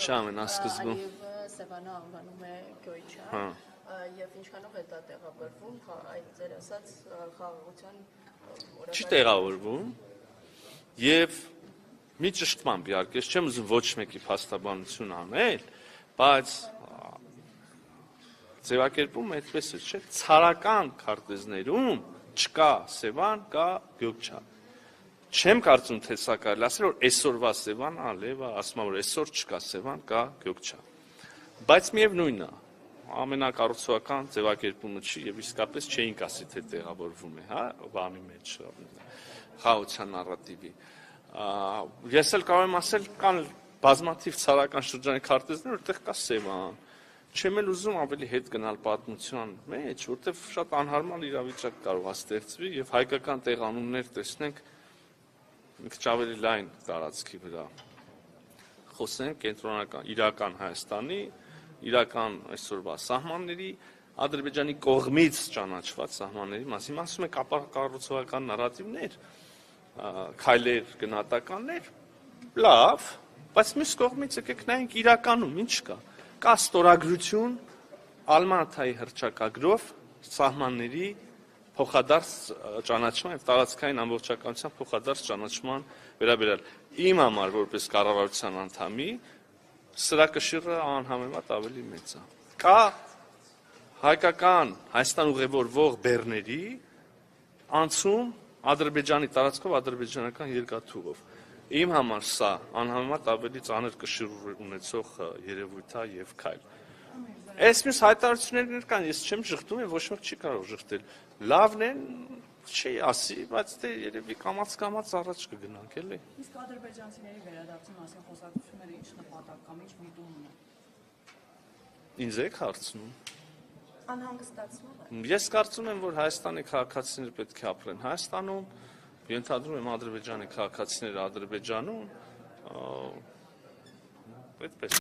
Շամեն ասկզբում։ Ալիևը Սևանը անվանում է Գյոյչա, եւ ինչքանով է դա տեղավորվում, այդ ձեր ասած խաղաղության Չի տեղավորվում եւ մի ճշտմամբ իհարկե չեմ ուզում ոչ մեկի փաստաբանություն անել, բայց ձևակերպում այդպես է, չէ՞, ցարական քարտեզներում չկա Սևան, կա Գյոկչա։ Չեմ կարծում թե սա կարելի ասել որ այսօրվա Սևան Ալիևը ասում է որ այսօր չկա Սևան, կա Գյոկչա։ Բայց միևնույնն է, ամենակառուցողական ձևակերպումը չի եւ իսկապես չէինք ասի թե տեղավորվում է, հա, բանի մեջ խաղաղության նարատիվի։ Ես էլ կարող եմ ասել կան բազմաթիվ ցարական շրջանի քարտեզներ, որտեղ կա Սևան։ Չեմ էլ ուզում ավելի հետ գնալ պատմության մեջ, որտեղ շատ անհարմար իրավիճակ կարող է ստեղծվի եւ հայկական տեղանուններ տեսնենք մի քիչ ավելի լայն տարածքի վրա։ Խոսենք կենտրոնական իրական Հայաստանի, իրական այսօրվա սահմանների, Ադրբեջանի կողմից ճանաչված սահմանների մասին, ասում եք ապակառուցողական նարատիվներ, քայլեր, գնահատականներ, լավ, բայց մյուս կողմից եկեք նայենք իրականում ինչ կա։ Կա ստորագրություն Ալմատայի հռչակագրով սահմանների փոխադարձ ճանաչման եւ տարածքային ամբողջականության փոխադարձ ճանաչման վերաբերյալ իմ համար որպես կառավարության անդամի սրա կշիռը անհամեմատ ավելի մեծ է։ Կա հայկական Հայաստան ուղևորվող բեռների անցում Ադրբեջանի տարածքով ադրբեջանական երկաթուղով։ Իմ համար սա անհամեմատ ավելի ծանր կշիռ ունեցող երևույթ է եւ քայլ։ Այս մյուս հայտարարություններ կան, ես չեմ շղթում եւ ոչ մեկ չի կարող շղթել։ Լավն են, չի ասի, բայց դե երևի կամաց առաջ կգնանք, էլի։ Իսկ ադրբեջանցիների վերադարձի մասին խոսակցությունները ինչ նպատակ կամ ինչ միտում ունեն։ Ինձ եք հարցնում։ Անհանգստացնում է։ Ես կարծում եմ, որ Հայաստանի քաղաքացիները պետք է ապրեն Հայաստանում, ենթադրում եմ Ադրբեջանի քաղաքացիները Ադրբեջանում, այդպես